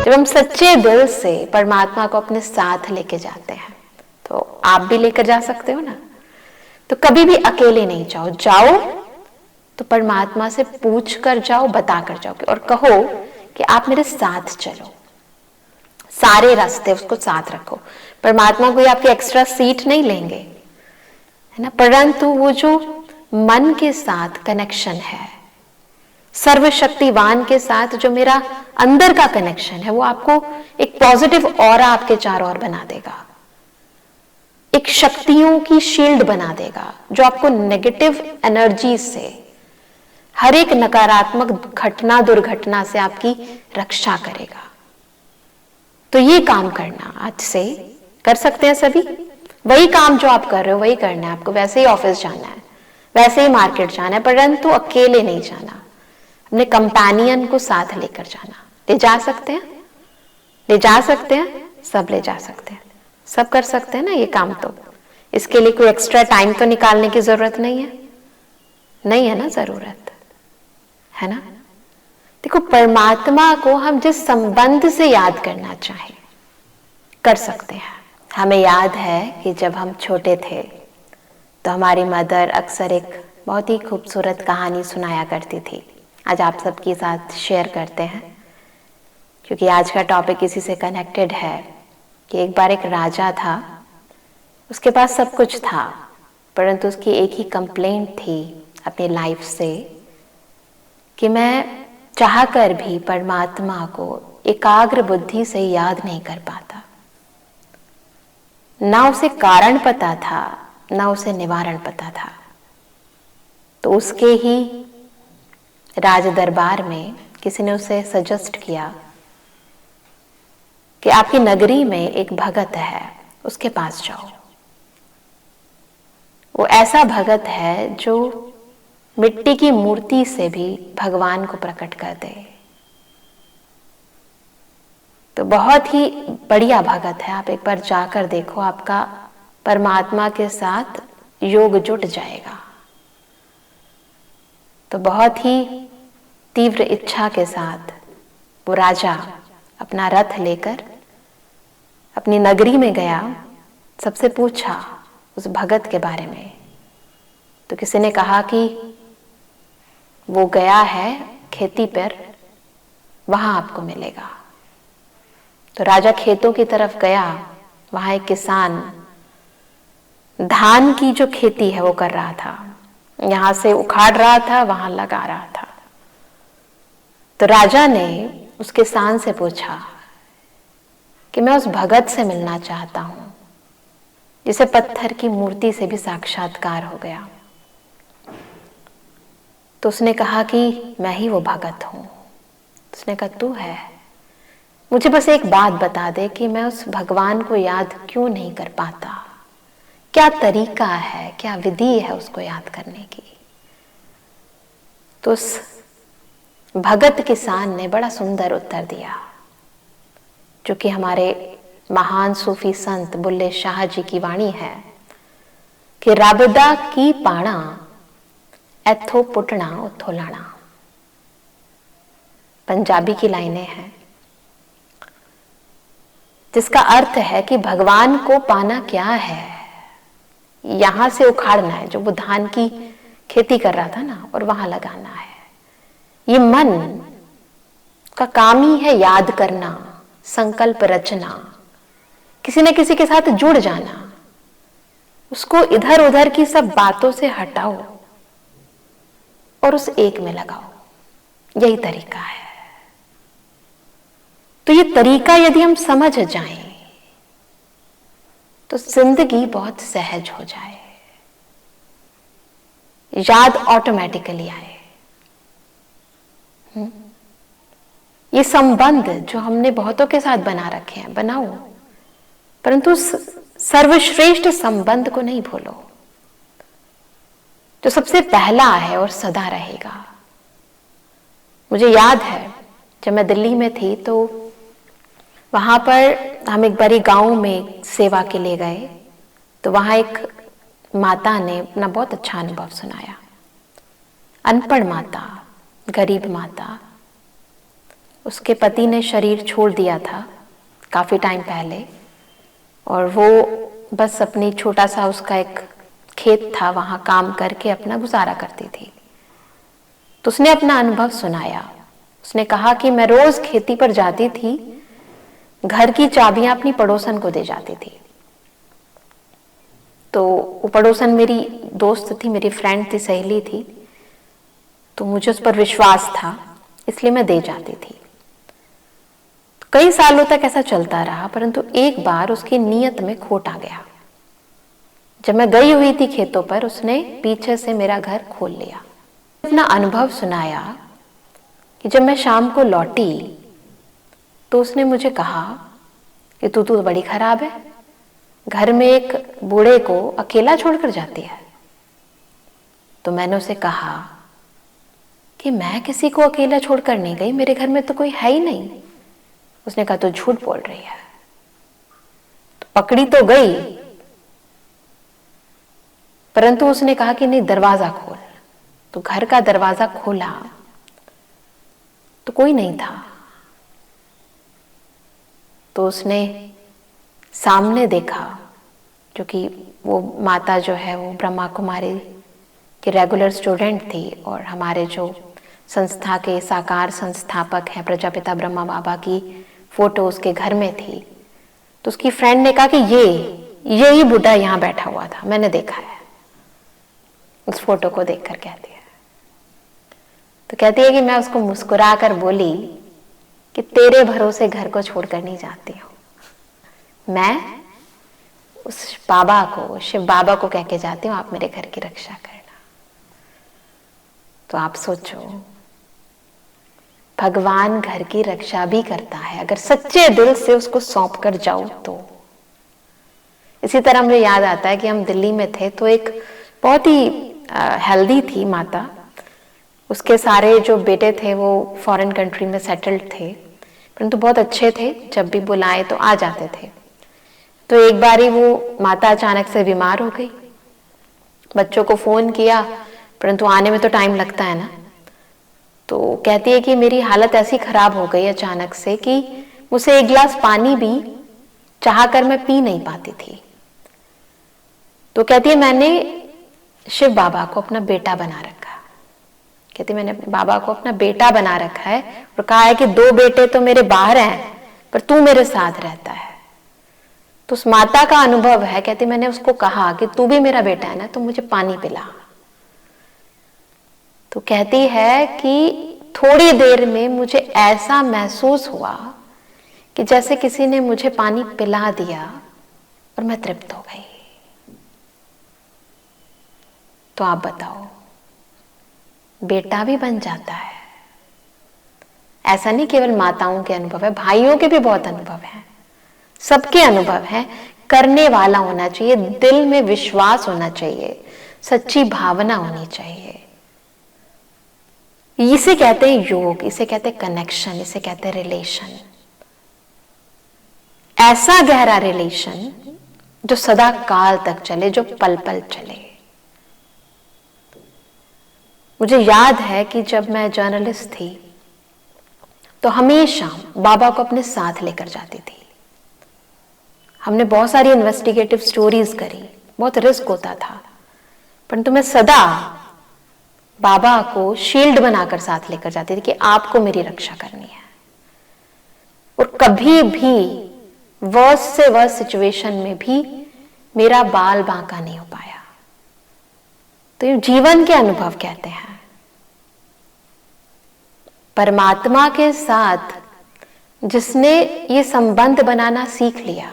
जब हम सच्चे दिल से परमात्मा को अपने साथ लेके जाते हैं, तो आप भी लेकर जा सकते हो ना। तो कभी भी अकेले नहीं जाओ, जाओ तो परमात्मा से पूछ कर जाओ, बता कर जाओ और कहो कि आप मेरे साथ चलो, सारे रास्ते उसको साथ रखो। परमात्मा कोई आपकी एक्स्ट्रा सीट नहीं लेंगे, है ना, परंतु वो जो मन के साथ कनेक्शन है, सर्वशक्तिवान के साथ जो मेरा अंदर का कनेक्शन है, वो आपको एक पॉजिटिव ऑरा आपके चारों ओर बना देगा, एक शक्तियों की शील्ड बना देगा, जो आपको नेगेटिव एनर्जी से, हर एक नकारात्मक घटना दुर्घटना से आपकी रक्षा करेगा। तो ये काम करना आज से कर सकते हैं सभी। वही काम जो आप कर रहे हो वही करना है आपको। वैसे ही ऑफिस जाना है, वैसे ही मार्केट जाना है, परंतु अकेले नहीं जाना, अपने कंपेनियन को साथ लेकर जाना। ले जा सकते हैं, ले जा सकते हैं, सब ले जा सकते हैं, सब कर सकते हैं ना ये काम। तो इसके लिए कोई एक्स्ट्रा टाइम तो निकालने की जरूरत नहीं है, नहीं है ना जरूरत, है ना। देखो, परमात्मा को हम जिस संबंध से याद करना चाहें कर सकते हैं। हमें याद है कि जब हम छोटे थे तो हमारी मदर अक्सर एक बहुत ही खूबसूरत कहानी सुनाया करती थी। आज आप सबके साथ शेयर करते हैं, क्योंकि आज का टॉपिक इसी से कनेक्टेड है कि एक बार एक राजा था, उसके पास सब कुछ था, परंतु उसकी एक ही कंप्लेंट थी अपनी लाइफ से कि मैं चाहकर भी परमात्मा को एकाग्र बुद्धि से याद नहीं कर पाता। ना उसे कारण पता था, ना उसे निवारण पता था। तो उसके ही राज दरबार में किसी ने उसे सजेस्ट किया कि आपकी नगरी में एक भगत है, उसके पास जाओ। वो ऐसा भगत है जो मिट्टी की मूर्ति से भी भगवान को प्रकट कर दे। तो बहुत ही बढ़िया भगत है, आप एक बार जाकर देखो, आपका परमात्मा के साथ योग जुट जाएगा। तो बहुत ही तीव्र इच्छा के साथ वो राजा अपना रथ लेकर अपनी नगरी में गया। सबसे पूछा उस भगत के बारे में, तो किसी ने कहा कि वो गया है खेती पर, वहां आपको मिलेगा। तो राजा खेतों की तरफ गया। वहां एक किसान धान की जो खेती है वो कर रहा था, यहां से उखाड़ रहा था, वहां लगा रहा था। तो राजा ने उस किसान से पूछा कि मैं उस भगत से मिलना चाहता हूं जिसे पत्थर की मूर्ति से भी साक्षात्कार हो गया। तो उसने कहा कि मैं ही वो भगत हूं। उसने कहा तू है, मुझे बस एक बात बता दे कि मैं उस भगवान को याद क्यों नहीं कर पाता, क्या तरीका है, क्या विधि है उसको याद करने की। तो उस भगत किसान ने बड़ा सुंदर उत्तर दिया, जो कि हमारे महान सूफी संत बुल्ले शाह जी की वाणी है कि रबदा की पाणा एथो पुटना उथो लाना। पंजाबी की लाइनें हैं, जिसका अर्थ है कि भगवान को पाना क्या है, यहां से उखाड़ना है, जो वो धान की खेती कर रहा था ना, और वहां लगाना है। ये मन का काम ही है याद करना, संकल्प रचना, किसी न किसी के साथ जुड़ जाना, उसको इधर उधर की सब बातों से हटाओ और उस एक में लगाओ। यही तरीका है। तो ये तरीका यदि हम समझ जाएं तो जिंदगी बहुत सहज हो जाए, याद ऑटोमेटिकली आए। ये संबंध जो हमने बहुतों के साथ बना रखे हैं, बनाओ, परंतु उस सर्वश्रेष्ठ संबंध को नहीं भूलो, जो सबसे पहला है और सदा रहेगा। मुझे याद है जब मैं दिल्ली में थी तो वहां पर हम एक बारी गांव में सेवा के लिए गए। तो वहां एक माता ने अपना बहुत अच्छा अनुभव सुनाया। अनपढ़ माता, गरीब माता, उसके पति ने शरीर छोड़ दिया था काफ़ी टाइम पहले, और वो बस अपनी छोटा सा उसका एक खेत था, वहाँ काम करके अपना गुजारा करती थी। तो उसने अपना अनुभव सुनाया। उसने कहा कि मैं रोज खेती पर जाती थी, घर की चाबियां अपनी पड़ोसन को दे जाती थी। तो वो पड़ोसन मेरी दोस्त थी, मेरी फ्रेंड थी, सहेली थी, तो मुझे उस पर विश्वास था, इसलिए मैं दे जाती थी। तो कई सालों तक ऐसा चलता रहा, परंतु एक बार उसकी नीयत में खोट आ गया। जब मैं गई हुई थी खेतों पर, उसने पीछे से मेरा घर खोल लिया। अपना अनुभव सुनाया कि जब मैं शाम को लौटी तो उसने मुझे कहा कि तू तो बड़ी खराब है, घर में एक बूढ़े को अकेला छोड़कर जाती है। तो मैंने उसे कहा कि मैं किसी को अकेला छोड़कर नहीं गई, मेरे घर में तो कोई है ही नहीं। उसने कहा तो झूठ बोल रही है। तो पकड़ी तो गई, परंतु उसने कहा कि नहीं, दरवाजा खोल। तो घर का दरवाजा खोला तो कोई नहीं था। तो उसने सामने देखा, जो कि वो माता जो है वो ब्रह्मा कुमारी की रेगुलर स्टूडेंट थी, और हमारे जो संस्था के साकार संस्थापक हैं प्रजापिता ब्रह्मा बाबा की फोटो उसके घर में थी। तो उसकी फ्रेंड ने कहा कि यही बुढ़ा यहाँ बैठा हुआ था, मैंने देखा है। उस फोटो को देखकर कहती है, तो कहती है कि मैं उसको मुस्कुरा कर बोली कि तेरे भरोसे घर को छोड़कर नहीं जाती हूं, मैं उस बाबा को, शिव बाबा को कह के जाती हूँ, आप मेरे घर की रक्षा करना। तो आप सोचो, भगवान घर की रक्षा भी करता है अगर सच्चे दिल से उसको सौंप कर जाओ तो। इसी तरह मुझे याद आता है कि हम दिल्ली में थे, तो एक बहुत ही हेल्दी थी माता, उसके सारे जो बेटे थे वो फॉरेन कंट्री में सेटल्ड थे, परंतु बहुत अच्छे थे, जब भी बुलाए तो आ जाते थे। तो एक बारी वो माता अचानक से बीमार हो गई। बच्चों को फोन किया, परंतु आने में तो टाइम लगता है ना। तो कहती है कि मेरी हालत ऐसी खराब हो गई अचानक से कि मुझसे एक गिलास पानी भी चाह कर मैं पी नहीं पाती थी। तो कहती है मैंने शिव बाबा को अपना बेटा बना रखा। कहती मैंने बाबा को अपना बेटा बना रखा है और कहा है कि 2 बेटे तो मेरे बाहर हैं, पर तू मेरे साथ रहता है। तो उस माता का अनुभव है, कहती मैंने उसको कहा कि तू भी मेरा बेटा है ना, तो मुझे पानी पिला। तो कहती है कि थोड़ी देर में मुझे ऐसा महसूस हुआ कि जैसे किसी ने मुझे पानी पिला दिया और मैं तृप्त हो गई। तो आप बताओ, बेटा भी बन जाता है। ऐसा नहीं केवल माताओं के अनुभव है, भाइयों के भी बहुत अनुभव हैं, सबके अनुभव हैं। करने वाला होना चाहिए, दिल में विश्वास होना चाहिए, सच्ची भावना होनी चाहिए। इसे कहते हैं योग, इसे कहते हैं कनेक्शन, इसे कहते हैं रिलेशन। ऐसा गहरा रिलेशन जो सदा काल तक चले, जो पल पल चले। मुझे याद है कि जब मैं जर्नलिस्ट थी तो हमेशा बाबा को अपने साथ लेकर जाती थी। हमने बहुत सारी इन्वेस्टिगेटिव स्टोरीज करी, बहुत रिस्क होता था, परंतु मैं सदा बाबा को शील्ड बनाकर साथ लेकर जाती थी कि आपको मेरी रक्षा करनी है। और कभी भी वर्स्ट से वर्स्ट सिचुएशन में भी मेरा बाल बांका नहीं हो पाया। तो ये जीवन के अनुभव कहते हैं। परमात्मा के साथ जिसने ये संबंध बनाना सीख लिया,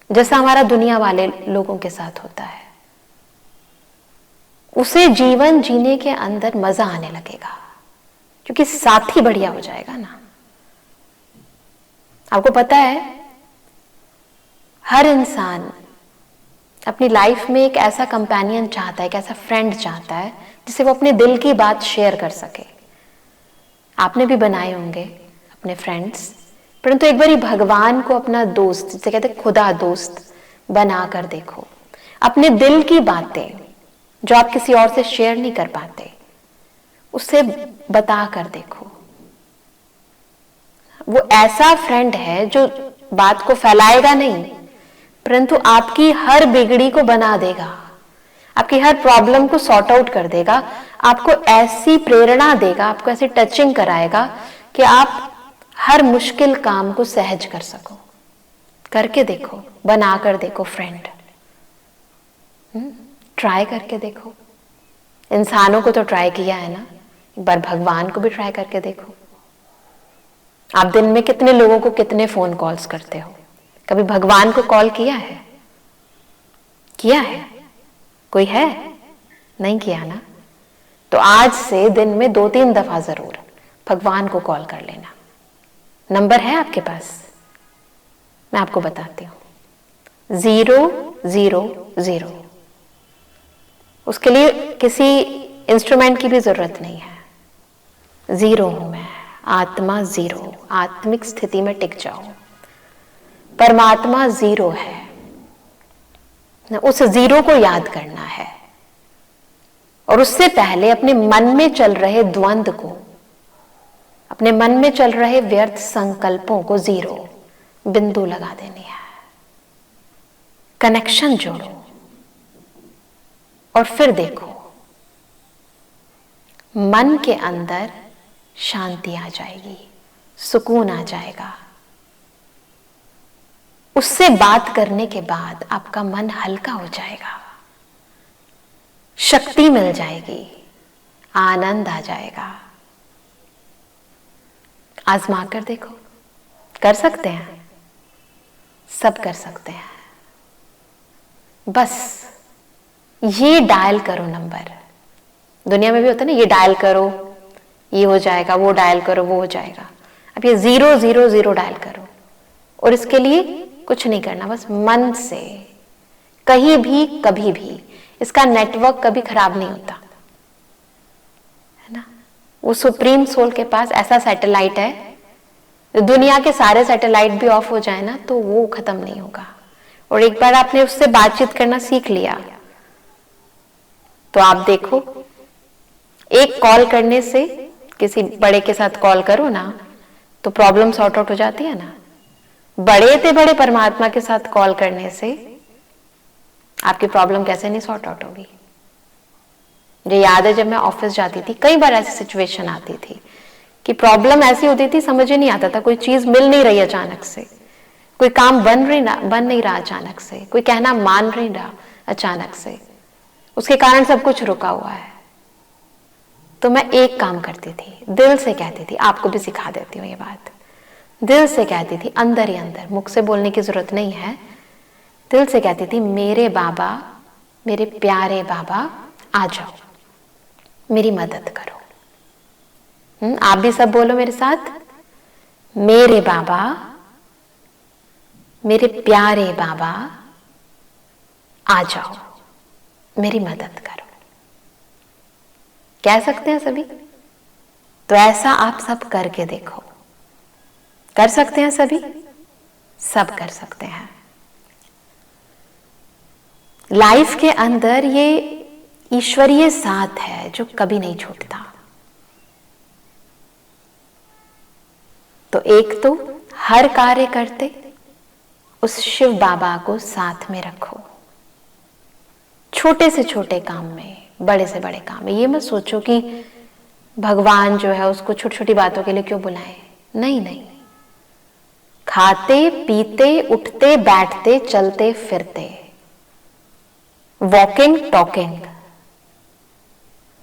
जैसा हमारा दुनिया वाले लोगों के साथ होता है, उसे जीवन जीने के अंदर मजा आने लगेगा, क्योंकि साथी बढ़िया हो जाएगा ना। आपको पता है, हर इंसान अपनी लाइफ में एक ऐसा कंपेनियन चाहता है, एक ऐसा फ्रेंड चाहता है जिसे वो अपने दिल की बात शेयर कर सके। आपने भी बनाए होंगे अपने फ्रेंड्स, परंतु एक बारी भगवान को अपना दोस्त, जिसे कहते हैं खुदा दोस्त, बना कर देखो। अपने दिल की बातें जो आप किसी और से शेयर नहीं कर पाते, उससे बता कर देखो। वो ऐसा फ्रेंड है जो बात को फैलाएगा नहीं, परंतु आपकी हर बिगड़ी को बना देगा, आपकी हर प्रॉब्लम को सॉर्ट आउट कर देगा, आपको ऐसी प्रेरणा देगा, आपको ऐसी टचिंग कराएगा कि आप हर मुश्किल काम को सहज कर सको। करके देखो, बना कर देखो फ्रेंड, ट्राई करके देखो। इंसानों को तो ट्राई किया है ना, एक बार भगवान को भी ट्राई करके देखो। आप दिन में कितने लोगों को कितने फोन कॉल्स करते हो? कभी भगवान को कॉल किया है? किया है? कोई है? नहीं किया ना? तो आज से दिन में 2-3 दफा जरूर भगवान को कॉल कर लेना। नंबर है आपके पास? मैं आपको बताती हूं, 000। उसके लिए किसी इंस्ट्रूमेंट की भी जरूरत नहीं है। जीरो हूं मैं, आत्मा जीरो, आत्मिक स्थिति में टिक जाओ। परमात्मा जीरो है, उस जीरो को याद करना है और उससे पहले अपने मन में चल रहे द्वंद को, अपने मन में चल रहे व्यर्थ संकल्पों को जीरो, बिंदु लगा देनी है। कनेक्शन जोड़ो और फिर देखो मन के अंदर शांति आ जाएगी, सुकून आ जाएगा। उससे बात करने के बाद आपका मन हल्का हो जाएगा, शक्ति मिल जाएगी, आनंद आ जाएगा। आजमा कर देखो, कर सकते हैं, सब कर सकते हैं। बस ये डायल करो नंबर। दुनिया में भी होता है ना, ये डायल करो ये हो जाएगा, वो डायल करो वो हो जाएगा। अब ये 000 डायल करो और इसके लिए कुछ नहीं करना, बस मन से कहीं भी कभी भी। इसका नेटवर्क कभी खराब नहीं होता है ना। वो सुप्रीम सोल के पास ऐसा सैटेलाइट है, दुनिया के सारे सैटेलाइट भी ऑफ हो जाए ना तो वो खत्म नहीं होगा। और एक बार आपने उससे बातचीत करना सीख लिया तो आप देखो, एक कॉल करने से, किसी बड़े के साथ कॉल करो ना तो प्रॉब्लम सॉर्ट आउट हो जाती है ना। बड़े से बड़े परमात्मा के साथ कॉल करने से आपकी प्रॉब्लम कैसे नहीं सॉर्ट आउट होगी। मुझे याद है जब मैं ऑफिस जाती थी, कई बार ऐसी सिचुएशन आती थी कि प्रॉब्लम ऐसी होती थी, समझ ही नहीं आता था, कोई चीज मिल नहीं रही अचानक से, कोई काम बन नहीं रहा अचानक से, कोई कहना मान नहीं रहा अचानक से, उसके कारण सब कुछ रुका हुआ है। तो मैं एक काम करती थी, दिल से कहती थी, आपको भी सिखा देती हूँ ये बात, दिल से कहती थी, अंदर ही अंदर, मुख से बोलने की जरूरत नहीं है, दिल से कहती थी, मेरे बाबा, मेरे प्यारे बाबा आ जाओ, मेरी मदद करो। आप भी सब बोलो मेरे साथ, मेरे बाबा, मेरे प्यारे बाबा आ जाओ, मेरी मदद करो। कह सकते हैं सभी? तो ऐसा आप सब करके देखो। कर सकते हैं सभी? सब कर सकते हैं। लाइफ के अंदर ये ईश्वरीय साथ है जो कभी नहीं छूटता। तो एक तो हर कार्य करते उस शिव बाबा को साथ में रखो, छोटे से छोटे काम में, बड़े से बड़े काम में। ये मत सोचो कि भगवान जो है उसको छोटी छोटी बातों के लिए क्यों बुलाए। नहीं नहीं, खाते पीते उठते बैठते चलते फिरते, वॉकिंग टॉकिंग,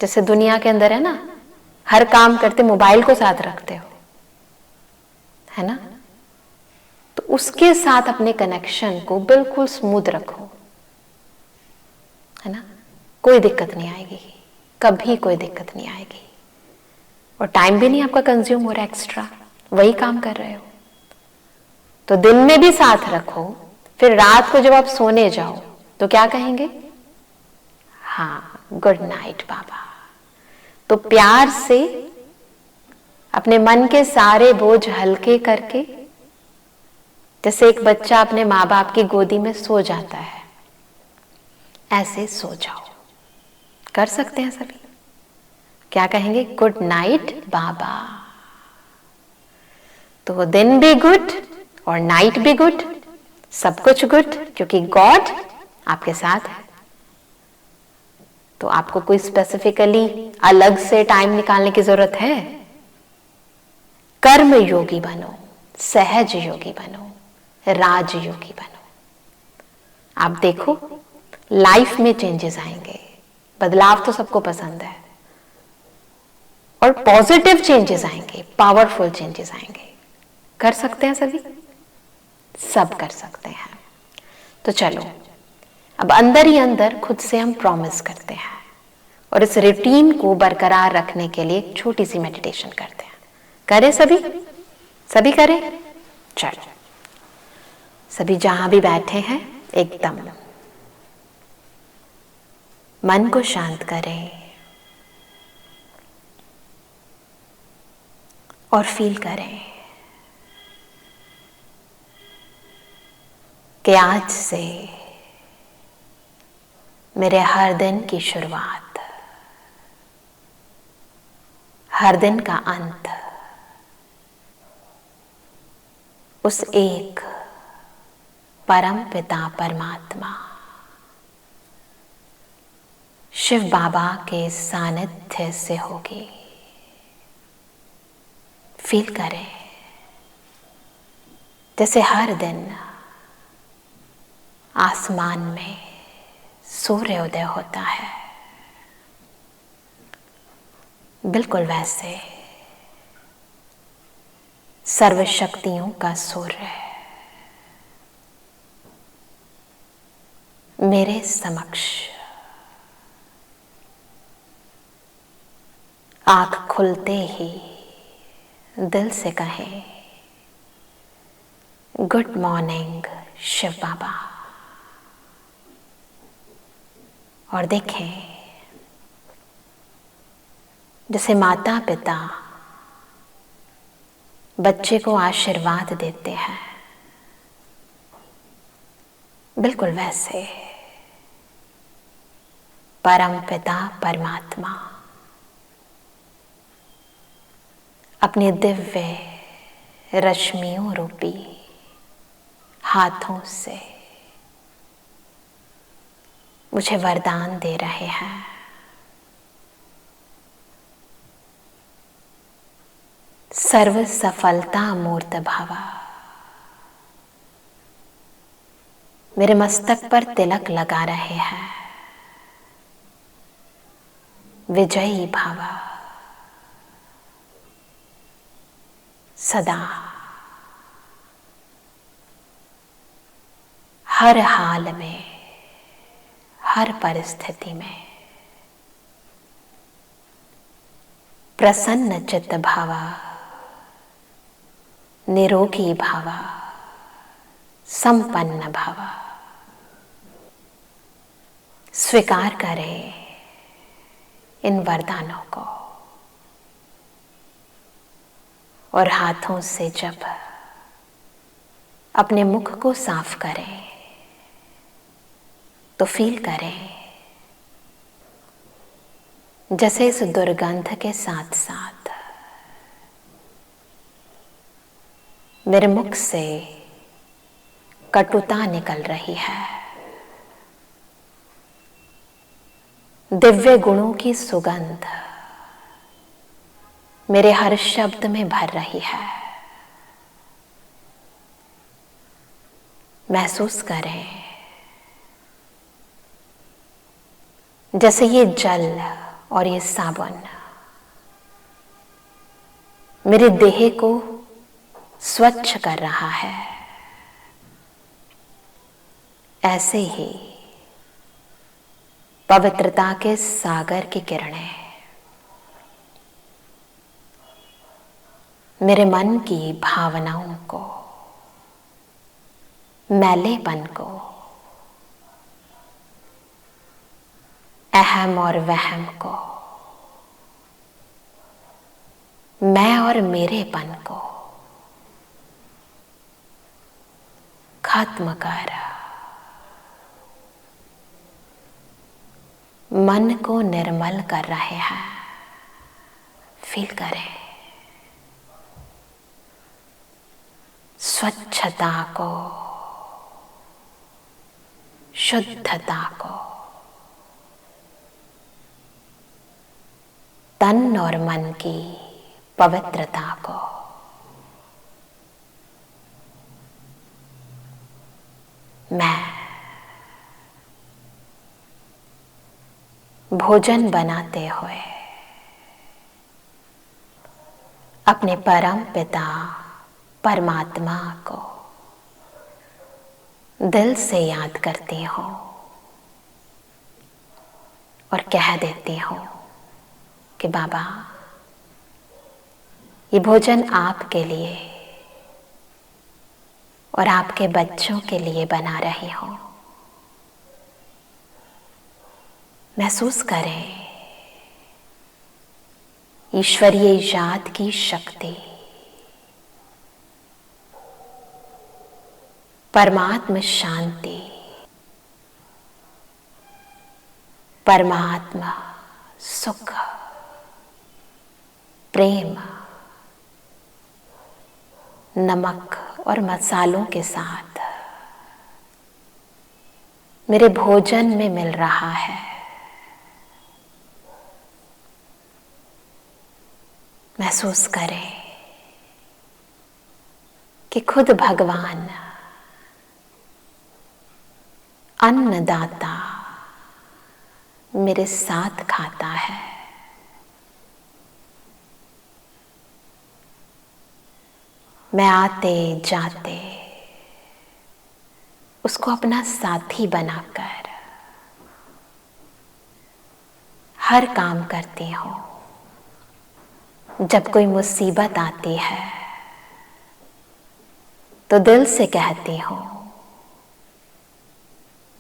जैसे दुनिया के अंदर है ना, हर काम करते मोबाइल को साथ रखते हो, है ना, तो उसके साथ अपने कनेक्शन को बिल्कुल स्मूथ रखो, है ना। कोई दिक्कत नहीं आएगी, कभी कोई दिक्कत नहीं आएगी, और टाइम भी नहीं आपका कंज्यूम हो रहा एक्स्ट्रा, वही काम कर रहे हो। तो दिन में भी साथ रखो, फिर रात को जब आप सोने जाओ तो क्या कहेंगे? हाँ, गुड नाइट बाबा। तो प्यार से अपने मन के सारे बोझ हल्के करके, जैसे एक बच्चा अपने माँ बाप की गोदी में सो जाता है, ऐसे सो जाओ। कर सकते हैं सभी? क्या कहेंगे? गुड नाइट बाबा। तो दिन भी गुड और नाइट भी गुड, सब कुछ गुड, क्योंकि गॉड आपके साथ है। तो आपको कोई स्पेसिफिकली अलग से टाइम निकालने की जरूरत है? कर्म योगी बनो, सहज योगी बनो, राज योगी बनो। आप देखो लाइफ में चेंजेस आएंगे। बदलाव तो सबको पसंद है, और पॉजिटिव चेंजेस आएंगे, पावरफुल चेंजेस आएंगे। कर सकते हैं सभी? सब कर सकते हैं। तो चलो अब अंदर ही अंदर खुद से हम प्रॉमिस करते हैं, और इस रूटीन को बरकरार रखने के लिए एक छोटी सी मेडिटेशन करते हैं। करें सभी? सभी करें? चलो सभी जहां भी बैठे हैं एकदम मन को शांत करें और फील करें कि आज से मेरे हर दिन की शुरुआत, हर दिन का अंत उस एक परम पिता परमात्मा शिव बाबा के सानिध्य से होगी। फील करें जैसे हर दिन आसमान में सूर्योदय होता है, बिल्कुल वैसे सर्वशक्तियों का सूर्य मेरे समक्ष आंख खुलते ही दिल से कहें, गुड मॉर्निंग शिव बाबा। और देखें जैसे माता पिता बच्चे को आशीर्वाद देते हैं, बिल्कुल वैसे परम पिता परमात्मा अपने दिव्य रश्मियों रूपी हाथों से मुझे वरदान दे रहे हैं। सर्व सफलता मूर्त भवा। मेरे मस्तक पर तिलक लगा रहे हैं। विजयी भवा। सदा हर हाल में, हर परिस्थिति में प्रसन्न चित्त भावा, निरोगी भावा, संपन्न भावा। स्वीकार करें इन वरदानों को, और हाथों से जब अपने मुख को साफ करें तो फील करें जैसे इस दुर्गंध के साथ साथ मेरे मुख से कटुता निकल रही है। दिव्य गुणों की सुगंध मेरे हर शब्द में भर रही है। महसूस करें जैसे ये जल और ये साबुन मेरे देह को स्वच्छ कर रहा है। ऐसे ही पवित्रता के सागर की किरणें मेरे मन की भावनाओं को, मैलेपन को, अहम और वहम को, मैं और मेरेपन को खत्म कर मन को निर्मल कर रहे हैं। फील करें स्वच्छता को, शुद्धता को, तन और मन की पवित्रता को, मैं भोजन बनाते हुए अपने परम पिता परमात्मा को दिल से याद करती हूँ और कह देती हूँ कि बाबा, ये भोजन आपके लिए और आपके बच्चों के लिए बना रही हूँ। महसूस करें ईश्वरीय याद की शक्ति, परमात्म शांति, परमात्मा सुख, प्रेम नमक और मसालों के साथ मेरे भोजन में मिल रहा है। महसूस करें कि खुद भगवान अन्नदाता मेरे साथ खाता है। मैं आते जाते उसको अपना साथी बनाकर हर काम करती हूँ। जब कोई मुसीबत आती है तो दिल से कहती हूँ,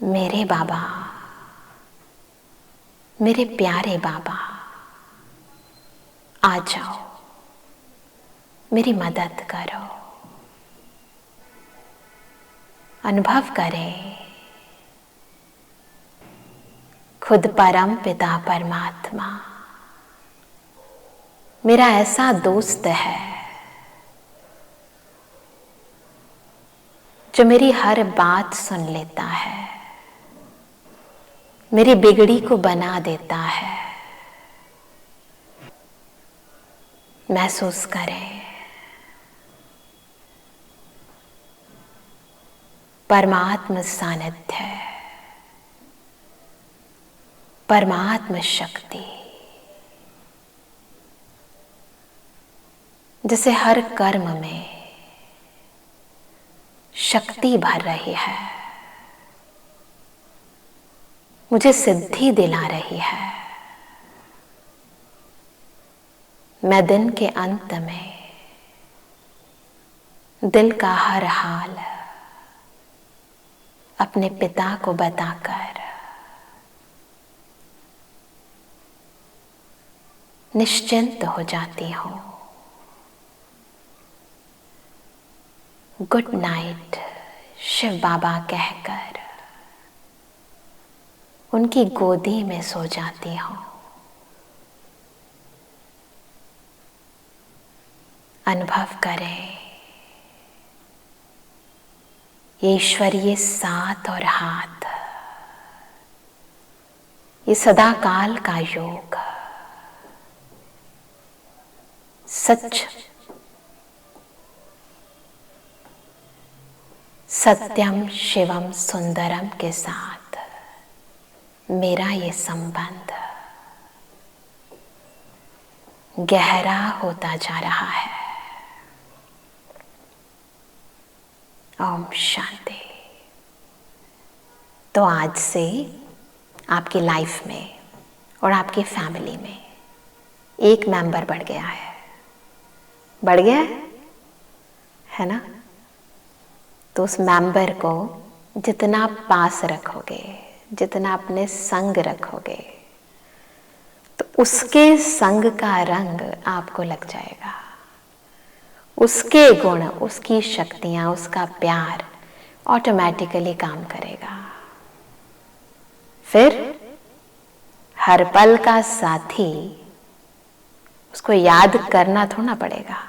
मेरे बाबा, मेरे प्यारे बाबा, आ जाओ, मेरी मदद करो। अनुभव करें खुद परम पिता परमात्मा मेरा ऐसा दोस्त है जो मेरी हर बात सुन लेता है, मेरी बिगड़ी को बना देता है। महसूस करें परमात्म सानिध्य, परमात्म शक्ति जिसे हर कर्म में शक्ति भर रही है, मुझे सिद्धि दिला रही है। मैं दिन के अंत में दिल का हर हाल अपने पिता को बताकर निश्चिंत हो जाती हूँ। गुड नाइट शिव बाबा कहकर उनकी गोदी में सो जाती हूँ। अनुभव करें ये ईश्वरीय साथ और हाथ, ये सदा काल का योग सच, सत्यम शिवम सुंदरम के साथ मेरा ये संबंध गहरा होता जा रहा है। ओम शांति। तो आज से आपकी लाइफ में और आपकी फैमिली में एक मेंबर बढ़ गया है। बढ़ गया है ना? तो उस मेंबर को जितना पास रखोगे, जितना अपने संग रखोगे, तो उसके संग का रंग आपको लग जाएगा। उसके गुण, उसकी शक्तियां, उसका प्यार ऑटोमेटिकली काम करेगा। फिर हर पल का साथी उसको याद करना थोड़ा पड़ेगा,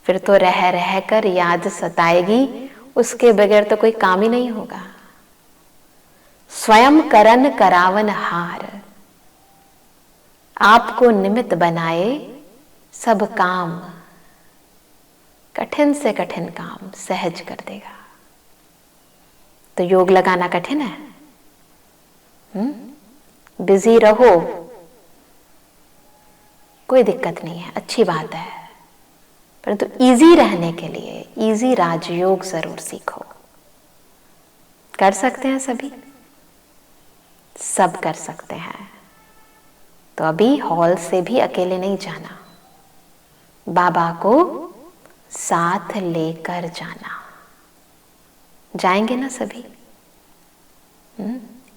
फिर तो रह रह कर याद सताएगी, उसके बगैर तो कोई काम ही नहीं होगा। स्वयं करन करावन हार, आपको निमित्त बनाए सब काम, कठिन से कठिन काम सहज कर देगा। तो योग लगाना कठिन है? बिजी रहो, कोई दिक्कत नहीं है, अच्छी बात है, परंतु इजी रहने के लिए इजी राजयोग जरूर सीखो। कर सकते हैं सभी? सब कर सकते हैं। तो अभी हॉल से भी अकेले नहीं जाना, बाबा को साथ लेकर जाना। जाएंगे ना सभी?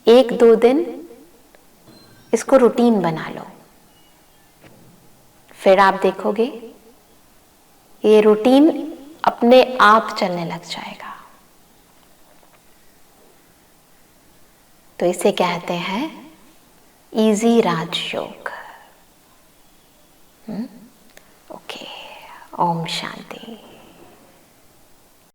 1-2 दिन इसको रूटीन बना लो, फिर आप देखोगे ये रूटीन अपने आप चलने लग जाएगा। तो इसे कहते हैं इजी राजयोग। ओके, ओम शांति।